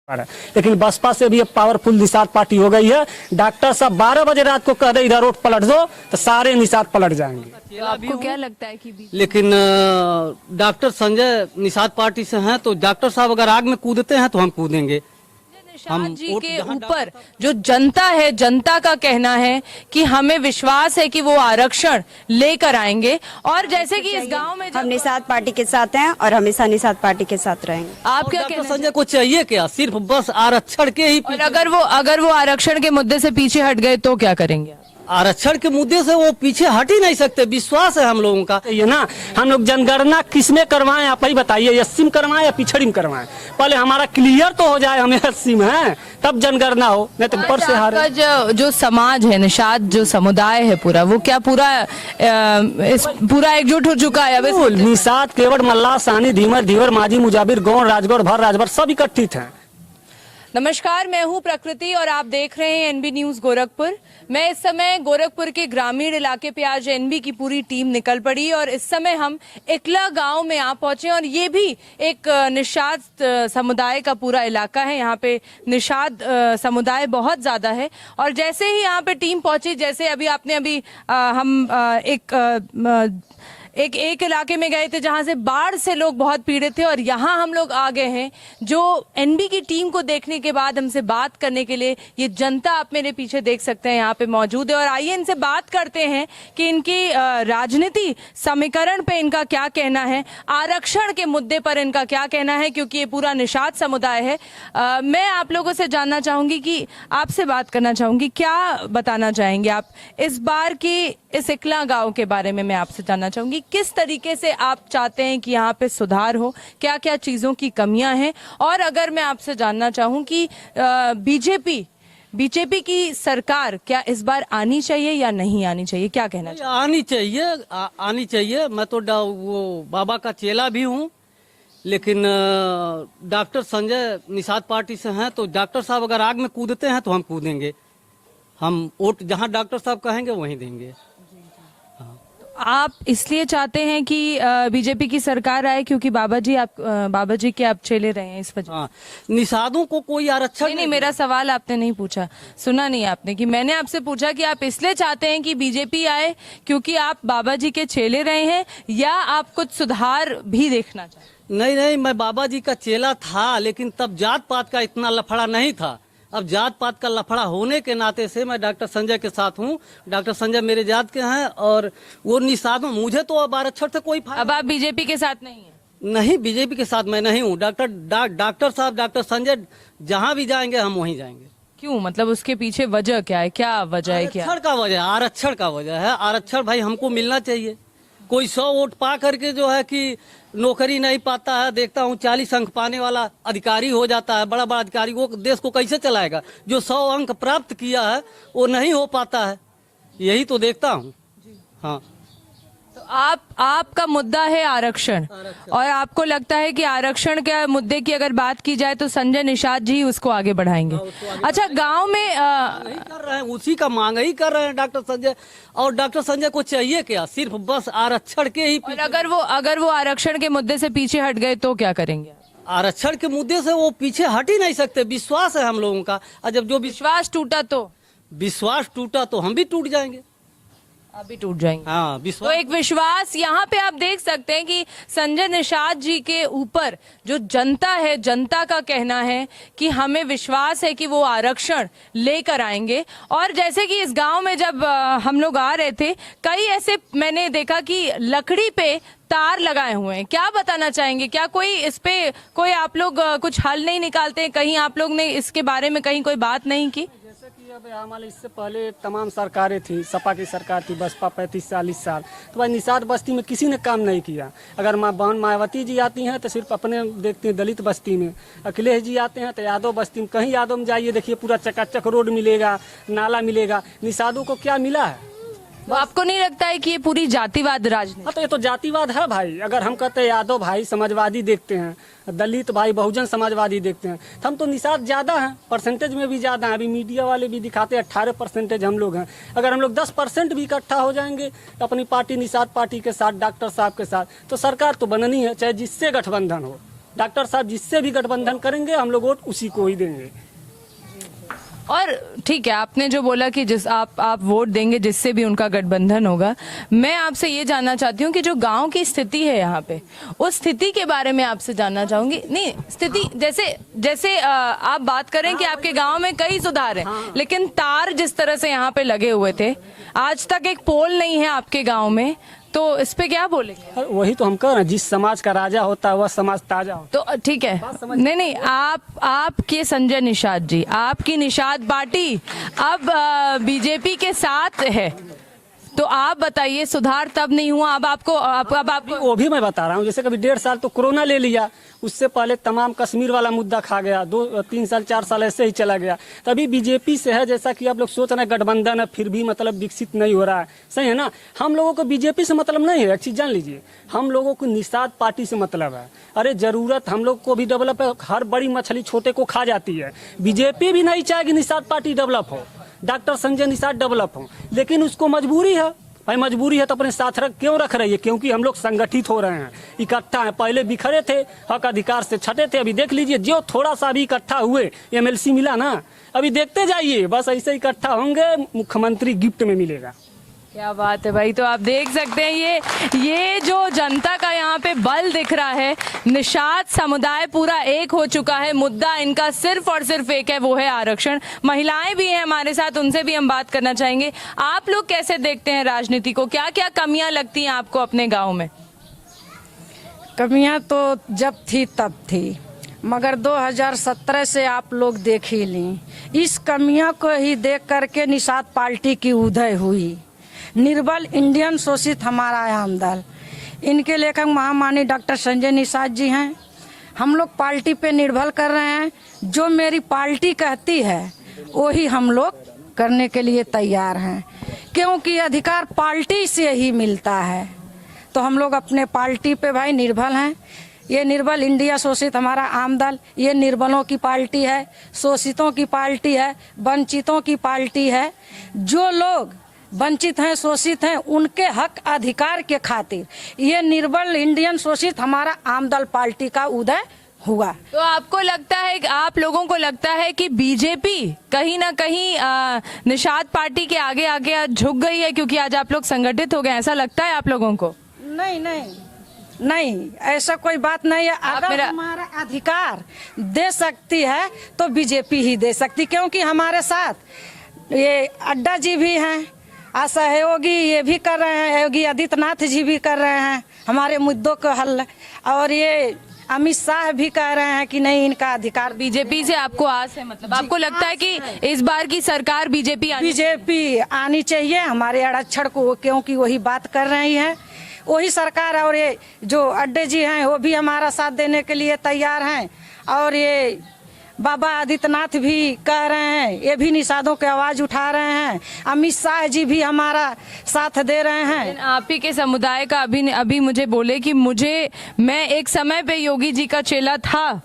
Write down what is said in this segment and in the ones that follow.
लेकिन बसपा से भी अब पावरफुल निषाद पार्टी हो गई है। डॉक्टर साहब 12 बजे रात को कह दे इधर रोड पलट दो तो सारे निषाद पलट जाएंगे। आपको क्या लगता है कि लेकिन डॉक्टर संजय निषाद पार्टी से हैं, तो डॉक्टर साहब अगर आग में कूदते हैं तो हम कूदेंगे। निषाद जी के ऊपर जो जनता है, जनता का कहना है कि हमें विश्वास है कि वो आरक्षण लेकर आएंगे। और जैसे कि इस गांव में हम निषाद पार्टी के साथ हैं और हमेशा निषाद पार्टी के साथ रहेंगे। आप क्या डॉक्टर कहना संजय को चाहिए क्या? सिर्फ बस आरक्षण के ही और अगर वो आरक्षण के मुद्दे से पीछे हट गए तो क्या करेंगे? आरक्षण के मुद्दे से वो पीछे हट ही नहीं सकते। विश्वास है हम लोगों का। ये ना हम लोग जनगणना किसमें करवाएं, आप ही बताइए, 80 में करवाएं या पिछड़ी में करवाएं? पहले हमारा क्लियर तो हो जाए, हमें 80 में है तब जनगणना हो, नहीं तो ऊपर से हारे। जो समाज है, निषाद जो समुदाय है पूरा, वो क्या पूरा एकजुट हो चुका है? अब निषाद केवल मल्ला सानी धीमर धीवर माजी मुजाबिर गौड़ राजगौड़ भर राजभर सब इकट्ठित हैं। नमस्कार, मैं हूं प्रकृति और आप देख रहे हैं एनबी न्यूज गोरखपुर। मैं इस समय गोरखपुर के ग्रामीण इलाके पे आज एनबी की पूरी टीम निकल पड़ी और इस समय हम इकला गांव में आ पहुंचे और ये भी एक निषाद समुदाय का पूरा इलाका है। यहाँ पे निषाद समुदाय बहुत ज्यादा है और जैसे ही यहाँ पे टीम पहुंची, जैसे अभी एक इलाके में गए थे जहां से बाढ़ से लोग बहुत पीड़ित थे और यहाँ हम लोग आ गए हैं जो एनबी की टीम को देखने के बाद हमसे बात करने के लिए ये जनता आप मेरे पीछे देख सकते हैं यहाँ पे मौजूद है। और आइए इनसे बात करते हैं कि इनकी राजनीति समीकरण पे इनका क्या कहना है, आरक्षण के मुद्दे पर इनका क्या कहना है, क्योंकि ये पूरा निषाद समुदाय है। मैं आप लोगों से जानना चाहूंगी कि आपसे बात करना चाहूंगी, क्या बताना चाहेंगे आप इस बार की इस इकला गांव के बारे में? मैं आपसे जानना चाहूंगी किस तरीके से आप चाहते हैं कि यहाँ पे सुधार हो, क्या क्या चीजों की कमियां हैं। और अगर मैं आपसे जानना चाहूं कि बीजेपी की सरकार क्या इस बार आनी चाहिए या नहीं आनी चाहिए, क्या कहना चाहिए? आनी चाहिए। मैं तो वो बाबा का चेला भी हूँ, लेकिन डॉक्टर संजय निषाद पार्टी से हैं, तो डॉक्टर साहब अगर आग में कूदते हैं तो हम कूदेंगे। हम वोट जहाँ डॉक्टर साहब कहेंगे वहीं देंगे। आप इसलिए चाहते हैं कि बीजेपी की सरकार आए क्योंकि बाबा जी के आप चेले रहे हैं, इस वजह? हाँ, निषादों को कोई आरक्षण नहीं, मेरा सवाल आपने नहीं पूछा, सुना नहीं आपने कि मैंने आपसे पूछा कि आप इसलिए चाहते हैं कि बीजेपी आए क्योंकि आप बाबा जी के चेले रहे हैं या आप कुछ सुधार भी देखना चाहते? नहीं, मैं बाबा जी का चेला था, लेकिन तब जात पात का इतना लफड़ा नहीं था। अब जात पात का लफड़ा होने के नाते से मैं डॉक्टर संजय के साथ हूँ। डॉक्टर संजय मेरे जात के हैं और वो निषाद, मुझे तो अब आरक्षण से कोई फायदा। अब आप बीजेपी के साथ नहीं है? नहीं, बीजेपी के साथ मैं नहीं हूँ। डॉक्टर साहब, डॉक्टर संजय जहाँ भी जाएंगे हम वहीं जाएंगे। क्यों? मतलब उसके पीछे वजह क्या है? क्या वजह है? क्या आरक्षण का वजह है। आरक्षण भाई हमको मिलना चाहिए। कोई 100 वोट पा करके जो है कि नौकरी नहीं पाता है। देखता हूँ 40 अंक पाने वाला अधिकारी हो जाता है, बड़ा बड़ा अधिकारी, वो देश को कैसे चलाएगा? जो 100 अंक प्राप्त किया है वो नहीं हो पाता है, यही तो देखता हूँ। हाँ, तो आपका मुद्दा है आरक्षण और आपको लगता है कि आरक्षण के मुद्दे की अगर बात की जाए तो संजय निषाद जी उसको आगे बढ़ाएंगे। अच्छा, गांव में नहीं कर रहे हैं, उसी का मांग ही कर रहे हैं डॉक्टर संजय। और डॉक्टर संजय को चाहिए क्या? सिर्फ बस आरक्षण के ही। और अगर वो आरक्षण के मुद्दे से पीछे हट गए तो क्या करेंगे? आरक्षण के मुद्दे से वो पीछे हट ही नहीं सकते। विश्वास है हम लोगों का। और जब जो विश्वास टूटा तो हम भी टूट जाएंगे। अभी टूट जाएंगे। हाँ, तो एक विश्वास यहाँ पे आप देख सकते हैं कि संजय निषाद जी के ऊपर जो जनता है, जनता का कहना है कि हमें विश्वास है कि वो आरक्षण लेकर आएंगे। और जैसे कि इस गांव में जब हम लोग आ रहे थे, कई ऐसे मैंने देखा कि लकड़ी पे तार लगाए हुए हैं। क्या बताना चाहेंगे? क्या इस पे कोई आप लोग कुछ हल नहीं निकालते? कहीं आप लोग ने इसके बारे में कहीं कोई बात नहीं की? अब हमारे इससे पहले तमाम सरकारें थी, सपा की सरकार थी, बसपा 35-40 साल, तो भाई निषाद बस्ती में किसी ने काम नहीं किया। अगर बहन मायावती जी आती हैं तो सिर्फ अपने देखते हैं दलित बस्ती में, अखिलेश जी आते हैं तो यादव बस्ती में, कहीं यादव में जाइए देखिए पूरा चकाचक रोड मिलेगा, नाला मिलेगा। निषादों को क्या मिला है? वो आपको नहीं लगता है कि ये पूरी जातिवाद राजनीति? हाँ, तो ये तो जातिवाद है भाई। अगर हम कहते हैं यादव भाई समाजवादी देखते हैं, दलित भाई बहुजन समाजवादी देखते हैं, तो हम तो निषाद ज्यादा हैं, परसेंटेज में भी ज्यादा हैं। अभी मीडिया वाले भी दिखाते हैं 18% हम लोग हैं। अगर हम लोग 10% भी इकट्ठा हो जाएंगे अपनी पार्टी निषाद पार्टी के साथ, डॉक्टर साहब के साथ, तो सरकार तो बननी है, चाहे जिससे गठबंधन हो। डॉक्टर साहब जिससे भी गठबंधन करेंगे हम लोग वोट उसी को ही देंगे। और ठीक है, आपने जो बोला कि जिस आप वोट देंगे जिससे भी उनका गठबंधन होगा, मैं आपसे ये जानना चाहती हूँ कि जो गांव की स्थिति है यहाँ पे, उस स्थिति के बारे में आपसे जानना चाहूंगी। नहीं, स्थिति जैसे आप बात करें कि आपके गांव में कई सुधार हैं, लेकिन तार जिस तरह से यहाँ पे लगे हुए थे, आज तक एक पोल नहीं है आपके गाँव में, तो इस पे क्या बोलेंगे? वही तो हम कह रहे हैं, जिस समाज का राजा होता है वह समाज ताजा होता तो ठीक है, नहीं, आपके संजय निषाद जी, आपकी निषाद पार्टी अब बीजेपी के साथ है, तो आप बताइए सुधार तब नहीं हुआ, अब आपको है। वो भी मैं बता रहा हूँ, जैसे कभी 1.5 साल तो कोरोना ले लिया, उससे पहले तमाम कश्मीर वाला मुद्दा खा गया, 2-3 साल 4 साल ऐसे ही चला गया। तभी बीजेपी से है, जैसा कि आप लोग सोच रहे हैं गठबंधन है फिर भी मतलब विकसित नहीं हो रहा है, सही है ना। हम लोगों को बीजेपी से मतलब नहीं है, एक चीज जान लीजिए, हम लोगों को निषाद पार्टी से मतलब है। अरे जरूरत हम लोग को भी डेवलप है, हर बड़ी मछली छोटे को खा जाती है। बीजेपी भी नहीं चाहेगी निषाद पार्टी डेवलप हो, डॉक्टर संजय निषाद डेवलप हो, लेकिन उसको मजबूरी है। भाई मजबूरी है तो अपने साथ क्यों रख रही है? क्योंकि हम लोग संगठित हो रहे हैं, इकट्ठा हैं। पहले बिखरे थे, हक अधिकार से छटे थे, अभी देख लीजिए जो थोड़ा सा भी इकट्ठा हुए, MLC मिला ना, अभी देखते जाइए, बस ऐसे इकट्ठा होंगे, मुख्यमंत्री गिफ्ट में मिलेगा। क्या बात है भाई, तो आप देख सकते हैं ये जो जनता का यहाँ पे बल दिख रहा है, निषाद समुदाय पूरा एक हो चुका है। मुद्दा इनका सिर्फ और सिर्फ एक है, वो है आरक्षण। महिलाएं भी हैं हमारे साथ, उनसे भी हम बात करना चाहेंगे। आप लोग कैसे देखते हैं राजनीति को, क्या क्या कमियां लगती हैं आपको अपने गाँव में? कमियां तो जब थी तब थी, मगर 2017 से आप लोग देख ही ली। इस कमियां को ही देख करके निषाद पार्टी की उदय हुई। निर्बल इंडियन शोषित हमारा आम दल, इनके लेखक महामाननीय डॉक्टर संजय निषाद जी हैं। हम लोग पार्टी पे निर्भर कर रहे हैं, जो मेरी पार्टी कहती है वही हम लोग करने के लिए तैयार हैं, क्योंकि अधिकार पार्टी से ही मिलता है। तो हम लोग अपने पार्टी पे भाई निर्भर हैं। ये निर्बल इंडिया शोषित हमारा आम दल, ये निर्बलों की पार्टी है, शोषितों की पार्टी है, वंचितों की पार्टी है। जो लोग वंचित हैं, शोषित हैं, उनके हक अधिकार के खातिर ये निर्बल इंडियन शोषित हमारा आम दल पार्टी का उदय हुआ। तो आपको लगता है, आप लोगों को लगता है कि बीजेपी कहीं ना कहीं निषाद पार्टी के आगे आगे झुक गई है, क्योंकि आज आप लोग संगठित हो गए, ऐसा लगता है आप लोगों को? नहीं, ऐसा कोई बात नहीं है। अगर हमारा अधिकार दे सकती है तो बीजेपी ही दे सकती, क्योंकि हमारे साथ ये अड्डा जी भी हैं, असहयोगी ये भी कर रहे हैं, योगी आदित्यनाथ जी भी कर रहे हैं हमारे मुद्दों को हल, और ये अमित शाह भी कह रहे हैं कि नहीं, इनका अधिकार। बीजेपी से आपको आस है, मतलब आपको लगता है कि इस बार की सरकार बीजेपी आनी चाहिए हमारे आरक्षण को, क्योंकि वही बात कर रही है, वही सरकार। और ये जो अड्डे जी हैं वो भी हमारा साथ देने के लिए तैयार हैं, और ये बाबा आदित्यनाथ भी कह रहे हैं, ये भी निषादों की आवाज उठा रहे हैं, अमित शाह जी भी हमारा साथ दे रहे हैं। आप ही के समुदाय का अभी मुझे बोले कि मैं एक समय पे योगी जी का चेला था,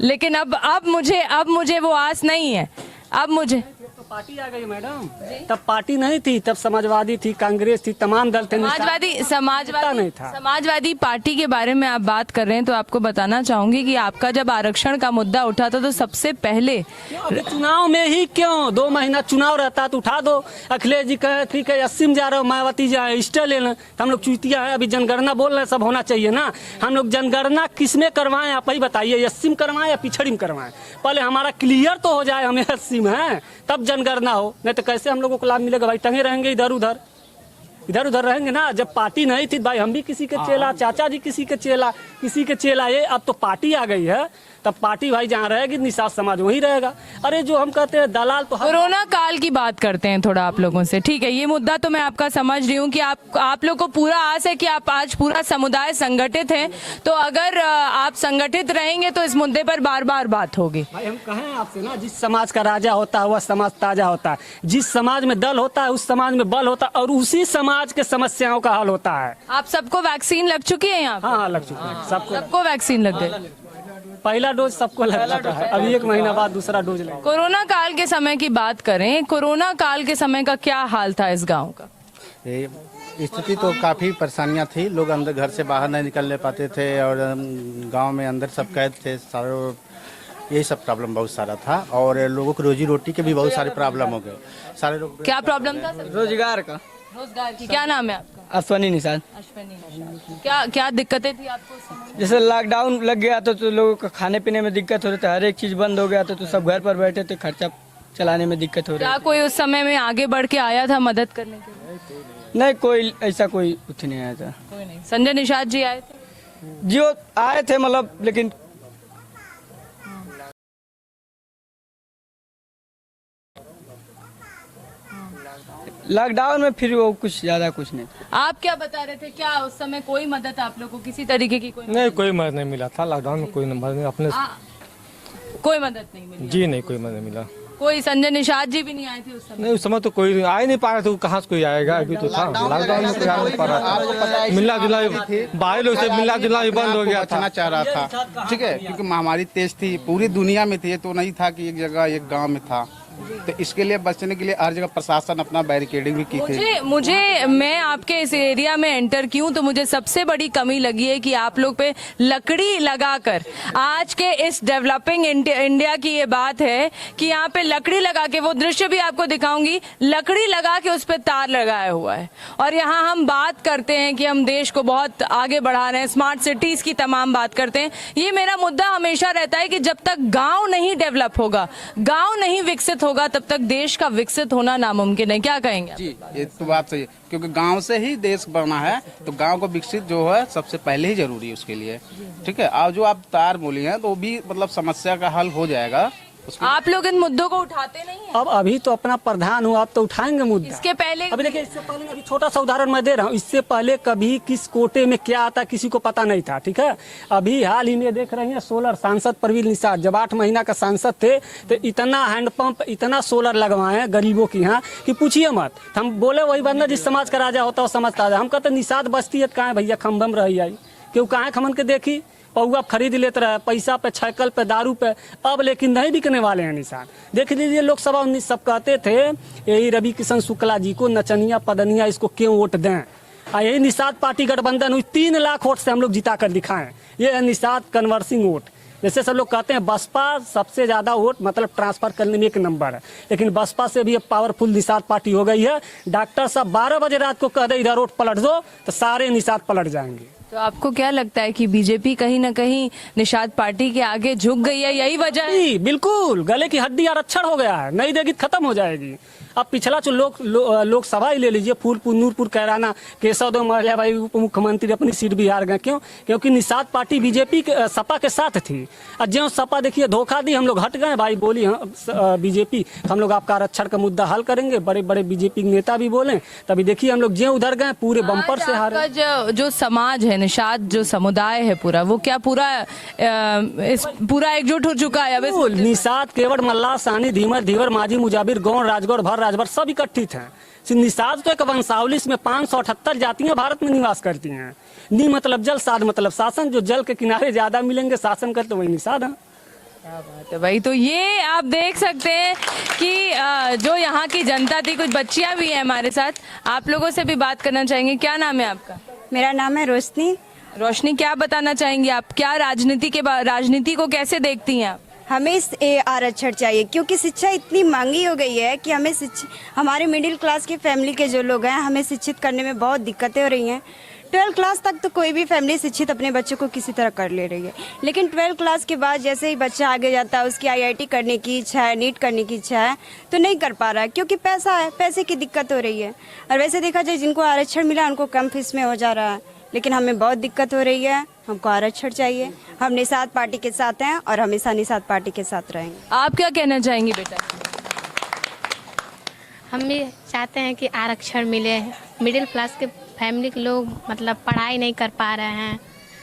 लेकिन अब मुझे वो आस नहीं है। अब मुझे तो पार्टी आ गई मैडम, तब पार्टी नहीं थी, तब समाजवादी थी, कांग्रेस थी, तमाम दल थे, समाजवादी नहीं था। समाजवादी पार्टी के बारे में आप बात कर रहे हैं, तो आपको बताना चाहूंगी कि आपका जब आरक्षण का मुद्दा उठा था तो सबसे पहले चुनाव में ही क्यों, 2 महीना चुनाव रहता तो उठा दो। अखिलेश जी कहे ठीक है 80 में जा रहे हो, मायावती जी आए स्टे ले लें, हम लोग चुतिया है। अभी जनगणना बोल रहे, सब होना चाहिए ना। हम लोग जनगणना किसमें करवाएं, आप ही बताइए, 80 में करवाएं या पिछड़ी में करवाएं? पहले हमारा क्लियर तो हो जाए, हमें 80 में है तब जनगणना हो, नहीं तो कैसे हम लोगों को लाभ मिलेगा? भाई टंगे रहेंगे इधर उधर रहेंगे ना। जब पार्टी नहीं थी भाई, हम भी किसी के चेला, चाचा जी किसी के चेला, ये अब तो पार्टी आ गई है, तब पार्टी भाई जहाँ रहेगी निषाद समाज वहीं रहेगा। अरे जो हम कहते हैं दलाल, तो कोरोना काल की बात करते हैं थोड़ा आप लोगों से, ठीक है? ये मुद्दा तो मैं आपका समझ रही हूँ कि आप लोग को पूरा आस है कि आप आज पूरा समुदाय संगठित है, तो अगर आप संगठित रहेंगे तो इस मुद्दे पर बार बार बात होगी। भाई हम कहें आपसे ना, जिस समाज का राजा होता है वह समाज ताजा होता है, जिस समाज में दल होता है उस समाज में बल होता है, और उसी समाज के समस्याओं का हल होता है। आप सबको वैक्सीन लग चुकी है यहाँ? हाँ लग चुकी है, सबको वैक्सीन लग गई। पहला डोज सबको लग चुका है, अभी 1 महीना बाद दूसरा डोज लगेगा। कोरोना काल के समय की बात करें, कोरोना काल के समय का क्या हाल था इस गांव का? स्थिति तो काफ़ी परेशानियां थी। लोग अंदर घर से बाहर नहीं निकलने पाते थे और गांव में अंदर सब कैद थे सारे। यही सब प्रॉब्लम बहुत सारा था और लोगों को रोजी रोटी के भी बहुत सारे प्रॉब्लम हो गए। सारे लोग क्या प्रॉब्लम था सर? रोजगार का। रोजगार की। क्या नाम है आपका? अश्वनी निषाद। अश्विनी निषाद। क्या क्या दिक्कतें थी आपको उस समय? जैसे लॉकडाउन लग गया तो लोगों को खाने पीने में दिक्कत हो रही थी, हर एक चीज बंद हो गया तो सब घर पर बैठे थे, खर्चा चलाने में दिक्कत हो रही क्या कोई उस समय में आगे बढ़ के आया था मदद करने के लिए? थी। नहीं, कोई ऐसा कोई कुछ नहीं आया था। कोई नहीं। संजय निषाद जी आए थे? जो आए थे मतलब, लेकिन लॉकडाउन में फिर वो कुछ ज्यादा कुछ नहीं। आप क्या बता रहे थे? क्या उस समय कोई मदद आप लोगों को किसी तरीके की कोई नहीं, कोई मदद नहीं मिला था लॉकडाउन में। कोई नंबर नहीं अपने कोई मदद नहीं मिली? जी नहीं, कोई मदद नहीं मिला। कोई संजय निषाद जी भी नहीं आए थे उस समय? नहीं, उस समय तो कोई आ ही नहीं पा रहा था। कहाँ से कोई आएगा? अभी तो था लॉकडाउन में, कोई आ नहीं पा रहा था। मिलना जुलना बाहर लोग से मिलना जुलना भी बंद हो गया था। चाह रहा था, ठीक है, क्योंकि महामारी तेज थी, पूरी दुनिया में थी। ये तो नहीं था कि एक जगह एक गाँव में था। तो इसके लिए बचने के लिए हर जगह प्रशासन अपना बैरिकेडिंग भी की थी। मुझे मैं आपके इस एरिया में एंटर की हूँ तो मुझे सबसे बड़ी कमी लगी है कि आप लोग पे लकड़ी लगाकर, आज के इस डेवलपिंग इंडिया की ये बात है कि यहाँ पे लकड़ी लगा के, वो दृश्य भी आपको दिखाऊंगी, लकड़ी लगा के उस पे तार लगाया हुआ है। और यहाँ हम बात करते हैं कि हम देश को बहुत आगे बढ़ा रहे हैं, स्मार्ट सिटीज की तमाम बात करते हैं। ये मेरा मुद्दा हमेशा रहता है कि जब तक गाँव नहीं डेवलप होगा, गाँव नहीं विकसित होगा, तब तक देश का विकसित होना नामुमकिन है। क्या कहेंगे? जी, ये तो बात सही है, क्योंकि गांव से ही देश बना है। तो गांव को विकसित जो है सबसे पहले ही जरूरी है उसके लिए, ठीक है। और जो आप तार बोली हैं तो वो भी मतलब समस्या का हल हो जाएगा। आप लोग इन मुद्दों को उठाते नहीं हैं? अब अभी तो अपना प्रधान हुआ, आप तो उठाएंगे मुद्दा। इसके पहले अभी देखिए, इससे पहले अभी छोटा सा उदाहरण मैं दे रहा हूँ। इससे पहले कभी किस कोटे में क्या आता किसी को पता नहीं था, ठीक है। अभी हाल ही में देख रहे हैं सोलर, सांसद परवीन निषाद जब 8 महीना का सांसद थे तो इतना हैंडपंप, इतना सोलर लगवाए गरीबों के यहाँ कि पूछिए मत। हम बोले वही बंदा जिस समाज का राजा होता है वो समझता है। हम कहते निषाद बस्ती है, कहाँ भैया खम्भम रही आई, क्यों कहाँ खमन के देखी, पौआ खरीद लेते रहे, पैसा पे, साइकिल पे, दारू पे। अब लेकिन नहीं बिकने वाले हैं निषाद। देख लीजिए, लोकसभा 19 सब कहते थे यही रवि किशन शुक्ला जी को नचनिया पदनिया इसको क्यों वोट दें। यही निषाद पार्टी गठबंधन हुई, 3 लाख वोट से हम लोग जिता कर दिखाएं। ये है निषाद कन्वर्सिंग वोट। जैसे सब लोग कहते हैं बसपा सबसे ज्यादा वोट मतलब ट्रांसफर करने में 1 नंबर है, लेकिन बसपा से भी अब पावरफुल निषाद पार्टी हो गई है। डॉक्टर साहब 12 बजे रात को कह दे इधर वोट पलट दो तो सारे निषाद पलट जाएंगे। तो आपको क्या लगता है कि बीजेपी कहीं ना कहीं निषाद पार्टी के आगे झुक गई है? यही वजह है? जी बिल्कुल, गले की हड्डी आरक्षण हो गया है, नहीं देगी खत्म हो जाएगी। अब पिछला जो लोकसभा ही ले लीजिए, फूलपुर, नूरपुर, कैराना, केशव देव मौर्य भाई उप मुख्यमंत्री अपनी सीट भी हार गए। क्यों? क्योंकि निषाद पार्टी बीजेपी सपा के साथ थी। और जो सपा देखिए धोखा दी, हम लोग हट गए भाई। बोली बीजेपी हम लोग आपका आरक्षण का मुद्दा हल करेंगे, बड़े बड़े बीजेपी नेता भी बोले, तभी देखिए हम लोग जो उधर गए पूरे बम्पर से हारे। जो समाज है, निषाद जो समुदाय है पूरा, वो क्या पूरा एकजुट हो चुका है? अब निषाद केवड़, मल्ला, सानी, धीमर, धीवर, माझी, मुजाबिर, गौड़, राजगौड़, भर, राजभर सब इकट्ठित हैं। निषाद तो एक वंशावली, इसमें 578 जातियां भारत में निवास करती हैं। नी मतलब जल, साध मतलब शासन। जो जल के किनारे ज्यादा मिलेंगे शासन करते वही निषाद है। क्या बात है भाई। तो ये आप देख सकते हैं कि जो यहाँ की जनता थी, कुछ बच्चियां भी हैं हमारे साथ, आप लोगों से भी बात करना चाहेंगे। क्या नाम है आपका? मेरा नाम है रोशनी। रोशनी, क्या बताना चाहेंगी आप? क्या राजनीति को कैसे देखती हैं आप? हमें आरक्षण चाहिए, क्योंकि शिक्षा इतनी महंगी हो गई है कि हमें हमारे मिडिल क्लास की फैमिली के जो लोग हैं, हमें शिक्षित करने में बहुत दिक्कतें हो रही हैं। 12 क्लास तक तो कोई भी फैमिली शिक्षित अपने बच्चों को किसी तरह कर ले रही है, लेकिन 12 क्लास के बाद जैसे ही बच्चा आगे जाता है, उसकी IIT करने की इच्छा है, नीट करने की इच्छा है, तो नहीं कर पा रहा है, क्योंकि पैसा है, पैसे की दिक्कत हो रही है। और वैसे देखा जाए जिनको आरक्षण मिला उनको कम फीस में हो जा रहा है, लेकिन हमें बहुत दिक्कत हो रही है। हमको आरक्षण चाहिए। हम निषाद पार्टी के साथ हैं और हमेशा निषाद पार्टी के साथ रहेंगे। आप क्या कहना चाहेंगी बेटा? हम भी चाहते हैं कि आरक्षण मिले। मिडिल क्लास के फैमिली के लोग मतलब पढ़ाई नहीं कर पा रहे हैं।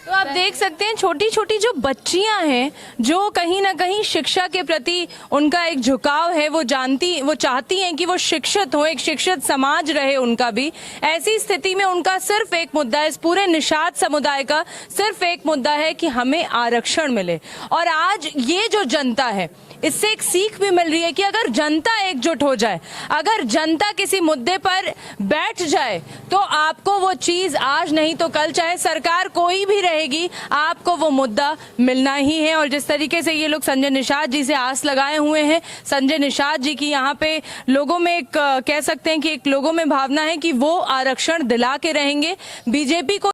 तो आप देख सकते हैं छोटी छोटी जो बच्चियां हैं, जो कहीं ना कहीं शिक्षा के प्रति उनका एक झुकाव है, वो चाहती हैं कि वो शिक्षित हो, एक शिक्षित समाज रहे उनका भी। ऐसी स्थिति में उनका सिर्फ एक मुद्दा है, इस पूरे निषाद समुदाय का सिर्फ एक मुद्दा है कि हमें आरक्षण मिले। और आज ये जो जनता है, इससे एक सीख भी मिल रही है कि अगर जनता एकजुट हो जाए, अगर जनता किसी मुद्दे पर बैठ जाए, तो आपको वो चीज आज नहीं तो कल, चाहे सरकार कोई भी रहेगी, आपको वो मुद्दा मिलना ही है। और जिस तरीके से ये लोग संजय निषाद जी से आस लगाए हुए हैं, संजय निषाद जी की यहाँ पे लोगों में एक कह सकते हैं कि एक लोगों में भावना है कि वो आरक्षण दिला के रहेंगे। बीजेपी को